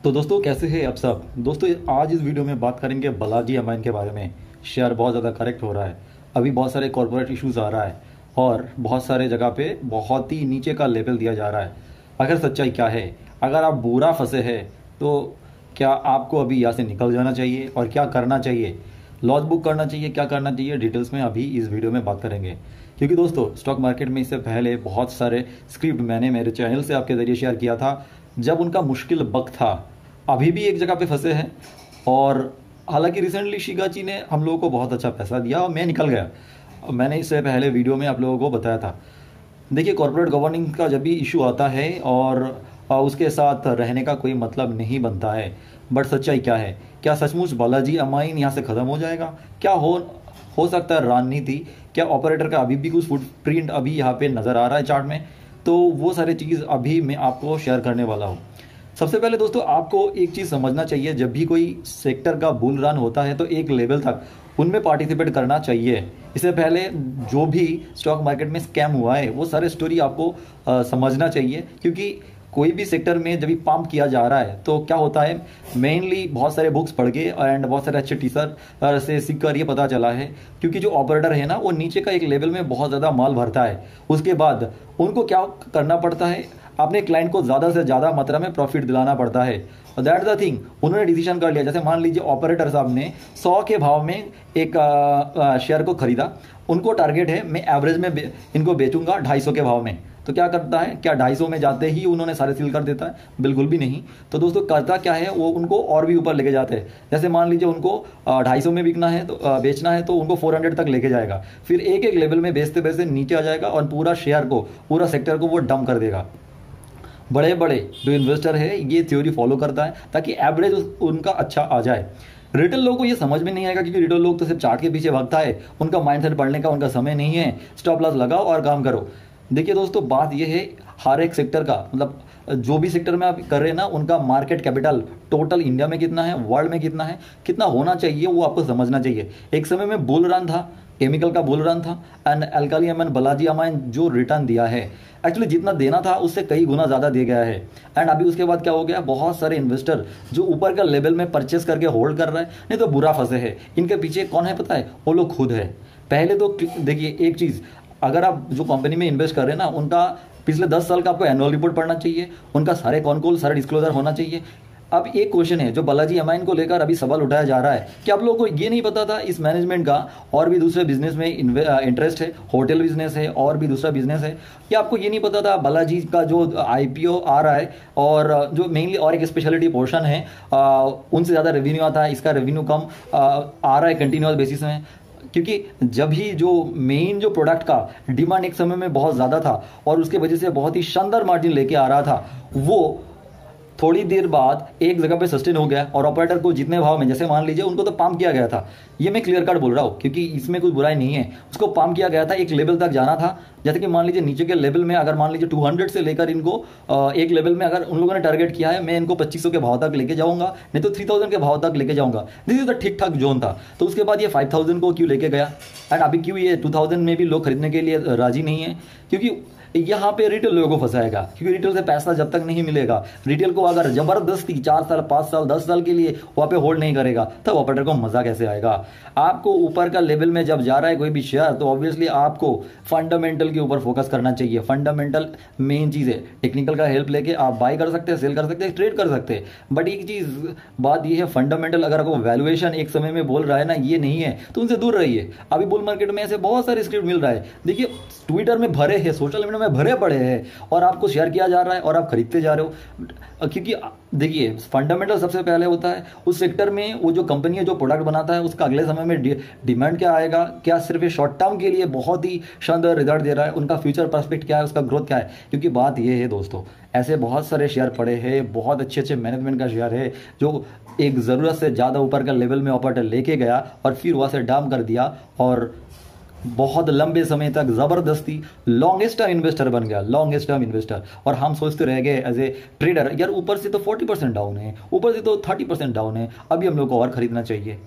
तो दोस्तों कैसे हैं आप सब दोस्तों। आज इस वीडियो में बात करेंगे बालाजी अमाइन के बारे में। शेयर बहुत ज़्यादा करेक्ट हो रहा है। अभी बहुत सारे कॉर्पोरेट इश्यूज आ रहा है और बहुत सारे जगह पे बहुत ही नीचे का लेवल दिया जा रहा है। अगर सच्चाई क्या है, अगर आप बुरा फंसे हैं तो क्या आपको अभी यहाँ से निकल जाना चाहिए और क्या करना चाहिए, लॉस बुक करना चाहिए, क्या करना चाहिए, डिटेल्स में अभी इस वीडियो में बात करेंगे। क्योंकि दोस्तों स्टॉक मार्केट में इससे पहले बहुत सारे स्क्रिप्ट मैंने मेरे चैनल से आपके ज़रिए शेयर किया था जब उनका मुश्किल वक्त था। अभी भी एक जगह पे फंसे हैं और हालांकि रिसेंटली शिगाची ने हम लोगों को बहुत अच्छा पैसा दिया और मैं निकल गया। मैंने इससे पहले वीडियो में आप लोगों को बताया था। देखिए कॉर्पोरेट गवर्निंग का जब भी इशू आता है और उसके साथ रहने का कोई मतलब नहीं बनता है। बट सच्चाई क्या है, क्या सचमुच बालाजी अमाइन यहाँ से ख़त्म हो जाएगा? क्या हो सकता है रणनीति, क्या ऑपरेटर का अभी भी कुछ फुटप्रिंट अभी यहाँ पे नज़र आ रहा है चार्ट में? तो वो सारी चीज़ अभी मैं आपको शेयर करने वाला हूँ। सबसे पहले दोस्तों आपको एक चीज़ समझना चाहिए, जब भी कोई सेक्टर का बुल रन होता है तो एक लेवल तक उनमें पार्टिसिपेट करना चाहिए। इससे पहले जो भी स्टॉक मार्केट में स्कैम हुआ है वो सारे स्टोरी आपको समझना चाहिए। क्योंकि कोई भी सेक्टर में जब भी पंप किया जा रहा है तो क्या होता है, मेनली बहुत सारे बुक्स पढ़ के एंड बहुत सारे अच्छे टीचर से सीख कर ये पता चला है। क्योंकि जो ऑपरेटर है ना वो नीचे का एक लेवल में बहुत ज़्यादा माल भरता है, उसके बाद उनको क्या करना पड़ता है, अपने क्लाइंट को ज़्यादा से ज़्यादा मात्रा में प्रॉफिट दिलाना पड़ता है। और दैट द थिंग उन्होंने डिसीजन कर लिया। जैसे मान लीजिए ऑपरेटर साहब ने 100 के भाव में एक शेयर को खरीदा, उनको टारगेट है मैं एवरेज में इनको बेचूंगा 250 के भाव में। तो क्या करता है, क्या 250 में जाते ही उन्होंने सारे सील कर देता है? बिल्कुल भी नहीं। तो दोस्तों करता क्या है, वो उनको और भी ऊपर लेके जाते हैं। जैसे मान लीजिए उनको 250 में बिकना है तो बेचना है तो उनको 400 तक लेके जाएगा। फिर एक एक लेवल में बेचते बेचते नीचे आ जाएगा और पूरा शेयर को, पूरा सेक्टर को वो डंप कर देगा। बड़े बड़े जो इन्वेस्टर है ये थ्योरी फॉलो करता है ताकि एवरेज उनका अच्छा आ जाए। रिटेल लोगों को ये समझ में नहीं आएगा क्योंकि रिटेल लोग तो सिर्फ चार्ट के पीछे भागता है, उनका माइंडसेट पढ़ने का उनका समय नहीं है। स्टॉप लॉस लगाओ और काम करो। देखिए दोस्तों बात ये है, हर एक सेक्टर का मतलब जो भी सेक्टर में आप कर रहे हैं ना, उनका मार्केट कैपिटल टोटल इंडिया में कितना है, वर्ल्ड में कितना है, कितना होना चाहिए वो आपको समझना चाहिए। एक समय में बुल रन था, केमिकल का बुल रन था and alkali amine Balaji amine जो रिटर्न दिया है एक्चुअली जितना देना था उससे कई गुना ज़्यादा दिया गया है। एंड अभी उसके बाद क्या हो गया, बहुत सारे इन्वेस्टर जो ऊपर का लेवल में परचेस करके होल्ड कर रहे हैं, नहीं तो बुरा फंसे है। इनके पीछे कौन है पता है? वो लोग खुद है। पहले तो देखिए एक चीज़, अगर आप जो कंपनी में इन्वेस्ट कर रहे हैं ना, उनका पिछले 10 साल का आपको एनुअल रिपोर्ट पढ़ना चाहिए, उनका सारे कॉन्कोल सारे डिस्क्लोजर होना चाहिए। अब एक क्वेश्चन है जो बालाजी अमाइन को लेकर अभी सवाल उठाया जा रहा है कि आप लोगों को ये नहीं पता था इस मैनेजमेंट का और भी दूसरे बिजनेस में इंटरेस्ट है, होटल बिजनेस है और भी दूसरा बिजनेस है। या आपको ये नहीं पता था बालाजी का जो आईपीओ आ रहा है और जो मेनली और एक स्पेशलिटी पोर्शन है उनसे ज़्यादा रेवेन्यू आता है, इसका रेवेन्यू कम आ रहा है कंटिन्यूअस बेसिस में। क्योंकि जब ही जो मेन जो प्रोडक्ट का डिमांड एक समय में बहुत ज़्यादा था और उसके वजह से बहुत ही शानदार मार्जिन लेके आ रहा था, वो थोड़ी देर बाद एक जगह पे सस्टेन हो गया और ऑपरेटर को जितने भाव में, जैसे मान लीजिए उनको तो पंप किया गया था, ये मैं क्लियर कट बोल रहा हूँ क्योंकि इसमें कुछ बुराई नहीं है, उसको पंप किया गया था, एक लेवल तक जाना था। जैसे कि मान लीजिए नीचे के लेवल में अगर मान लीजिए 200 से लेकर इनको एक लेवल में अगर उन लोगों ने टारगेट किया है मैं इनको 2500 के भाव तक लेके जाऊंगा, नहीं तो 3000 के भाव तक लेके जाऊंगा, दिस इज द ठीक ठाक जोन था। तो उसके बाद ये 5000 को क्यों लेके गया एंड अभी क्यों ये 2000 में भी लोग खरीदने के लिए राजी नहीं है? क्योंकि यहाँ पे रिटेल लोगों को फंसाएगा। क्योंकि रिटेल से पैसा जब तक नहीं मिलेगा, रिटेल को अगर जबरदस्ती 4 साल 5 साल 10 साल के लिए वहाँ पे होल्ड नहीं करेगा तब ऑपरेटर को मजा कैसे आएगा? आपको ऊपर का लेवल में जब जा रहा है कोई भी शेयर तो ऑब्वियसली आपको फंडामेंटल के ऊपर फोकस करना चाहिए। फंडामेंटल मेन चीज़ है। टेक्निकल का हेल्प लेके आप बाय कर सकते हैं, सेल कर सकते हैं, ट्रेड कर सकते हैं। बट एक चीज़ बात ये है, फंडामेंटल अगर आपको वैल्यूएशन एक समय में बोल रहा है ना ये नहीं है तो उनसे दूर रहिए। अभी बुल मार्केट में ऐसे बहुत सारे स्क्रिप्ट मिल रहा है, देखिए ट्विटर में भरे हैं, सोशल मीडिया में भरे पड़े हैं और आपको शेयर किया जा रहा है और आप खरीदते जा रहे हो। क्योंकि देखिए फंडामेंटल सबसे पहले होता है उस सेक्टर में, वो जो कंपनी है जो प्रोडक्ट बनाता है उसका अगले समय में डिमांड क्या आएगा, क्या सिर्फ शॉर्ट टर्म के लिए बहुत ही शानदार रिजल्ट दे रहा है, उनका फ्यूचर प्रोस्पेक्ट क्या है, उसका ग्रोथ क्या है। क्योंकि बात ये है दोस्तों, ऐसे बहुत सारे शेयर पड़े हैं, बहुत अच्छे अच्छे मैनेजमेंट का शेयर है जो एक ज़रूरत से ज़्यादा ऊपर का लेवल में ऑपरेटर लेके गया और फिर वहाँ से डाउन कर दिया और बहुत लंबे समय तक जबरदस्ती लॉन्गेस्ट टर्म इन्वेस्टर बन गया, लॉन्गेस्ट टर्म इन्वेस्टर। और हम सोचते रह गए एज ए ट्रेडर, यार ऊपर से तो 40% डाउन है, ऊपर से तो 30% डाउन है, अभी हम लोग को और खरीदना चाहिए।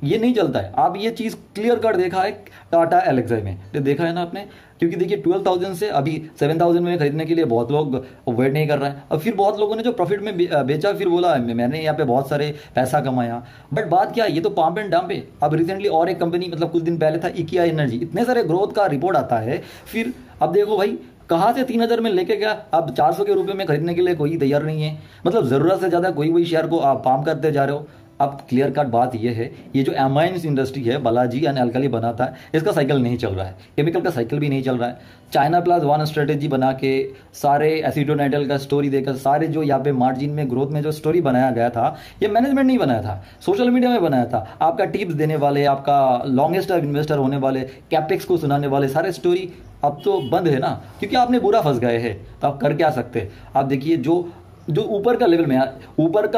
ये नहीं चलता है। आप ये चीज़ क्लियर कर देखा है टाटा एलेक्साई में, तो देखा है ना आपने, क्योंकि देखिए 12,000 से अभी 7,000 में खरीदने के लिए बहुत लोग वेट नहीं कर रहे हैं। अब फिर बहुत लोगों ने जो प्रॉफिट में बेचा, फिर बोला मैंने यहाँ पे बहुत सारे पैसा कमाया। बट बात क्या है, ये तो पंप एंड डंप है। अब रिसेंटली और एक कंपनी, मतलब कुछ दिन पहले था इकिया एनर्जी, इतने सारे ग्रोथ का रिपोर्ट आता है, फिर अब देखो भाई कहाँ से 3,000 में लेके गया, अब 400 के रुपए में खरीदने के लिए कोई तैयार नहीं है। मतलब ज़रूरत से ज़्यादा कोई वही शेयर को आप पाम करते जा रहे हो। अब क्लियर कट बात यह है, ये जो एमाइन्स इंडस्ट्री है, बालाजी एंड अल्कली बनाता है, इसका साइकिल नहीं चल रहा है, केमिकल का साइकिल भी नहीं चल रहा है। चाइना प्लस वन स्ट्रेटेजी बना के सारे एसिटोनाइट्राइल का स्टोरी देकर, सारे जो यहाँ पे मार्जिन में ग्रोथ में जो स्टोरी बनाया गया था, ये मैनेजमेंट नहीं बनाया था, सोशल मीडिया में बनाया था। आपका टिप्स देने वाले, आपका लॉन्गेस्ट इन्वेस्टर होने वाले, कैपेक्स को सुनाने वाले सारे स्टोरी अब तो बंद है ना, क्योंकि आपने बुरा फंस गए हैं। तो आप कर क्या सकते हैं? आप देखिए जो जो ऊपर का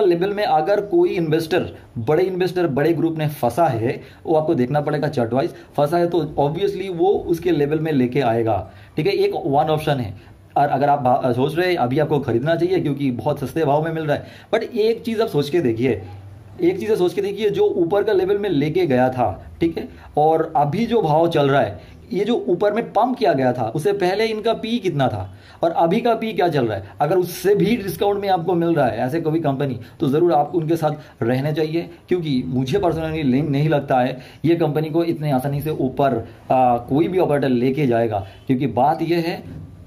लेवल में अगर कोई इन्वेस्टर, बड़े ग्रुप ने फंसा है, वो आपको देखना पड़ेगा चार्ट वाइज। फंसा है तो ऑब्वियसली वो उसके लेवल में लेके आएगा, ठीक है। एक वन ऑप्शन है, और अगर आप सोच रहे हैं अभी आपको खरीदना चाहिए क्योंकि बहुत सस्ते भाव में मिल रहा है, बट एक चीज़ आप सोच के देखिए, जो ऊपर का लेवल में लेके गया था, ठीक है, और अभी जो भाव चल रहा है, ये जो ऊपर में पंप किया गया था, उससे पहले इनका पी कितना था और अभी का पी क्या चल रहा है, अगर उससे भी डिस्काउंट में आपको मिल रहा है ऐसे कोई कंपनी, तो ज़रूर आपको उनके साथ रहने चाहिए। क्योंकि मुझे पर्सनली नहीं लगता है ये कंपनी को इतने आसानी से ऊपर कोई भी ऑपरेटर लेके जाएगा। क्योंकि बात यह है,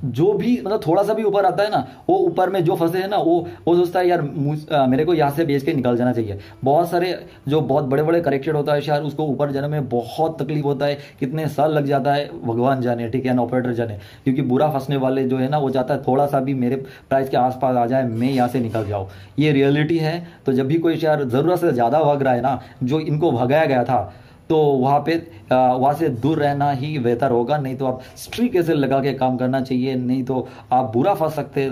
जो भी मतलब थोड़ा सा भी ऊपर आता है ना, वो ऊपर में जो फंसे हैं ना, वो सोचता है यार मेरे को यहाँ से बेच के निकल जाना चाहिए। बहुत सारे जो बहुत बड़े बड़े करेक्टेड होता है शेयर, उसको ऊपर जाने में बहुत तकलीफ होता है, कितने साल लग जाता है भगवान जाने, ठीक है ना, ऑपरेटर जाने। क्योंकि बुरा फंसने वाले जो है ना, वो चाहता है थोड़ा सा भी मेरे प्राइस के आसपास आ जाए, मैं यहाँ से निकल जाऊँ। ये रियलिटी है। तो जब भी कोई शेयर ज़रूरत से ज़्यादा भाग रहा है ना, जो इनको भगाया गया था, तो वहाँ से दूर रहना ही बेहतर होगा। नहीं तो आप स्ट्रिक ऐसे लगा के काम करना चाहिए, नहीं तो आप बुरा फंस सकते।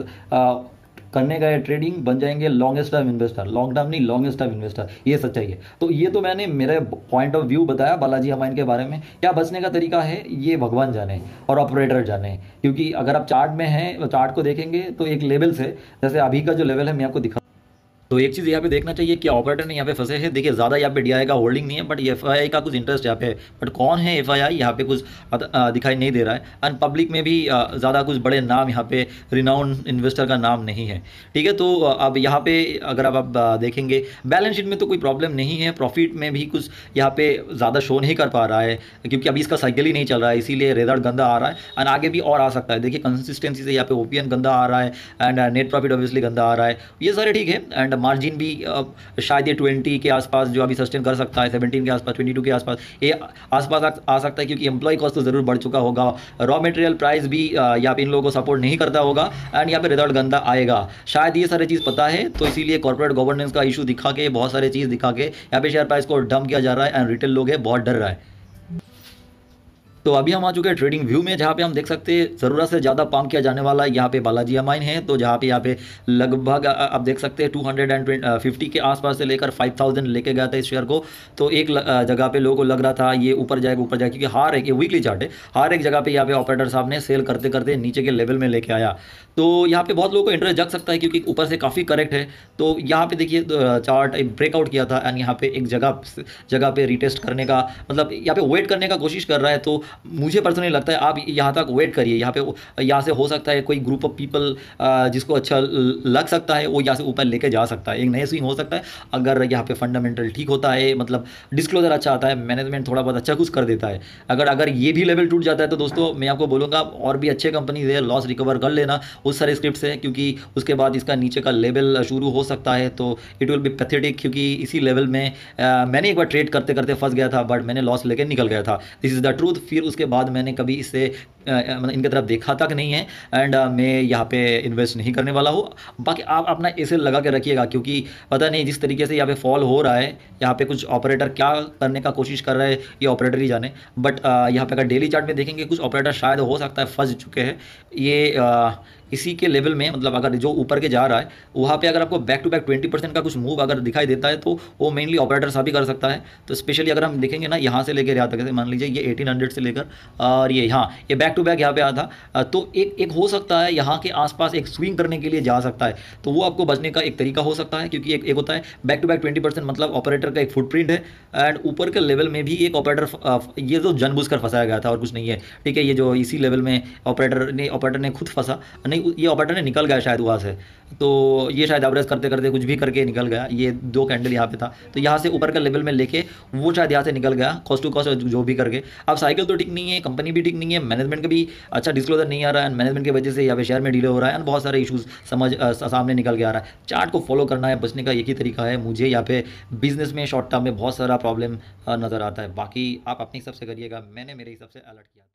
करने गए ट्रेडिंग बन जाएंगे longest term investor, long term नहीं लॉन्गेस्ट टर्म इन्वेस्टर, ये सच्चाई है। तो ये तो मैंने मेरे पॉइंट ऑफ व्यू बताया बालाजी अमाइन के बारे में। क्या बचने का तरीका है, ये भगवान जाने और ऑपरेटर जाने। क्योंकि अगर आप चार्ट में हैं, चार्ट को देखेंगे तो एक लेवल से, जैसे अभी का जो लेवल है मैं आपको दिखा, तो एक चीज़ यहाँ पे देखना चाहिए कि ऑपरेटर ने यहाँ पे फंसे हैं। देखिए ज़्यादा यहाँ पे डीआई का होल्डिंग नहीं है, बट एफआईआई का कुछ इंटरेस्ट यहाँ पे है। बट कौन है एफआईआई, यहाँ पे कुछ दिखाई नहीं दे रहा है। एंड पब्लिक में भी ज़्यादा कुछ बड़े नाम, यहाँ पे रिनाउंड इन्वेस्टर का नाम नहीं है, ठीक है। तो अब यहाँ पे अगर आप देखेंगे बैलेंस शीट में तो कोई प्रॉब्लम नहीं है, प्रॉफिट में भी कुछ यहाँ पे ज़्यादा शो नहीं कर पा रहा है, क्योंकि अभी इसका साइकिल ही नहीं चल रहा है, इसीलिए रिजल्ट गंदा आ रहा है। एंड आगे भी और आ सकता है। देखिए कंसिस्टेंसी से यहाँ पे ओपीएन गंदा आ रहा है, एंड नेट प्रॉफिट ऑब्वियसली गंदा आ रहा है, ये सारे ठीक है। एंड मार्जिन भी शायद ये 20 के आसपास जो अभी सस्टेन कर सकता है, 17 के आसपास, 22 के आसपास, ये आसपास आ सकता है। क्योंकि एम्प्लॉय कॉस्ट तो ज़रूर बढ़ चुका होगा, रॉ मटेरियल प्राइस भी यहाँ पे इन लोगों को सपोर्ट नहीं करता होगा, एंड यहाँ पे रिजल्ट गंदा आएगा। शायद ये सारी चीज़ पता है, तो इसीलिए कॉर्पोरेट गवर्नेंस का इशू दिखा के, बहुत सारी चीज़ दिखा के यहाँ पे शेयर प्राइस को डंप किया जा रहा है, एंड रिटेल लोग है बहुत डर रहा है। तो अभी हम आ चुके हैं ट्रेडिंग व्यू में, जहाँ पे हम देख सकते हैं ज़रूरत से ज़्यादा पाम किया जाने वाला यहाँ पे बालाजी अमाइन है। तो यहाँ पे लगभग आप देख सकते हैं 250 के आसपास से लेकर 5,000 लेके गया था इस शेयर को। तो एक जगह पे लोगों को लग रहा था ये ऊपर जाएगा, क्योंकि हर एक, ये वीकली चार्ट है, हर एक जगह पे यहाँ पे ऑपरेटर साहब ने सेल करते करते नीचे के लेवल में लेके आया। तो यहाँ पे बहुत लोगों को इंटरेस्ट जग सकता है, क्योंकि ऊपर से काफ़ी करेक्ट है। तो यहाँ पे देखिए चार्ट ब्रेकआउट किया था, एंड यहाँ पे एक जगह पे रिटेस्ट करने का, मतलब यहाँ पे वेट करने का कोशिश कर रहा है। तो मुझे पर्सनली लगता है आप यहाँ तक वेट करिए। यहाँ से हो सकता है कोई ग्रुप ऑफ पीपल जिसको अच्छा लग सकता है, वो यहाँ से ऊपर लेके जा सकता है, एक नया स्विंग हो सकता है। अगर यहाँ पे फंडामेंटल ठीक होता है, मतलब डिस्क्लोजर अच्छा आता है, मैनेजमेंट थोड़ा बहुत अच्छा कुछ कर देता है। अगर ये भी लेवल टूट जाता है, तो दोस्तों मैं आपको बोलूँगा और भी अच्छे कंपनीज है, लॉस रिकवर कर लेना उस सारे स्क्रिप्ट से, क्योंकि उसके बाद इसका नीचे का लेवल शुरू हो सकता है। तो इट विल बी पैथेटिक, क्योंकि इसी लेवल में मैंने एक बार ट्रेड करते करते फंस गया था, बट मैंने लॉस लेकर निकल गया था। This is the truth. फिर उसके बाद मैंने कभी इससे मतलब इनकी तरफ देखा तक नहीं है, एंड मैं यहाँ पे इन्वेस्ट नहीं करने वाला हूँ। बाकी आप अपना ऐसे लगा के रखिएगा, क्योंकि पता नहीं जिस तरीके से यहाँ पे फॉल हो रहा है, यहाँ पे कुछ ऑपरेटर क्या करने का कोशिश कर रहे हैं, ये ऑपरेटर ही जाने। बट यहाँ पे अगर डेली चार्ट में देखेंगे, कुछ ऑपरेटर शायद हो सकता है फंस चुके हैं। ये इसी के लेवल में, मतलब अगर जो ऊपर के जा रहा है वहाँ पे अगर आपको बैक टू बैक 20% का कुछ मूव अगर दिखाई देता है तो वो मेनली ऑपरेटर साहब ही कर सकता है। तो स्पेशली अगर हम देखेंगे ना यहाँ से लेकर यहाँ तक, जैसे मान लीजिए ये 1800 से लेकर और ये यहाँ ये बैक टू बैक यहाँ पे आया था, तो एक एक हो सकता है यहाँ के आसपास एक स्विंग करने के लिए जा सकता है। तो वो आपको बचने का एक तरीका हो सकता है, क्योंकि एक होता है बैक टू बैक 20%, मतलब ऑपरेटर का एक फुटप्रिंट है एंड ऊपर के लेवल में भी एक ऑपरेटर, ये तो जानबूझकर फंसाया गया था और कुछ नहीं है, ठीक है। ये जो इसी लेवल में ऑपरेटर ने खुद फंसा नहीं, ये ऑपरेटर ने निकल गया शायद वहाँ से, तो ये शायद एवरेज करते करते कुछ भी करके निकल गया। ये 2 कैंडल यहाँ पे था, तो यहाँ से ऊपर का लेवल में लेके वो शायद यहाँ से निकल गया कॉस्ट टू कॉस्ट जो भी करके। अब साइकिल तो ठीक नहीं है, कंपनी भी ठीक नहीं है, मैनेजमेंट का भी अच्छा डिस्क्लोजर नहीं आ रहा है, मैनेजमेंट की वजह से यहाँ पे शेयर में डिले हो रहा है, बहुत सारे इशूज़ सामने निकल के आ रहा है। चार्ट को फॉलो करना है, बचने का एक ही तरीका है। मुझे यहाँ पे बिजनेस में शॉर्ट टर्म में बहुत सारा प्रॉब्लम नज़र आता है, बाकी आप अपने हिसाब से करिएगा, मैंने मेरे हिसाब से अलर्ट किया।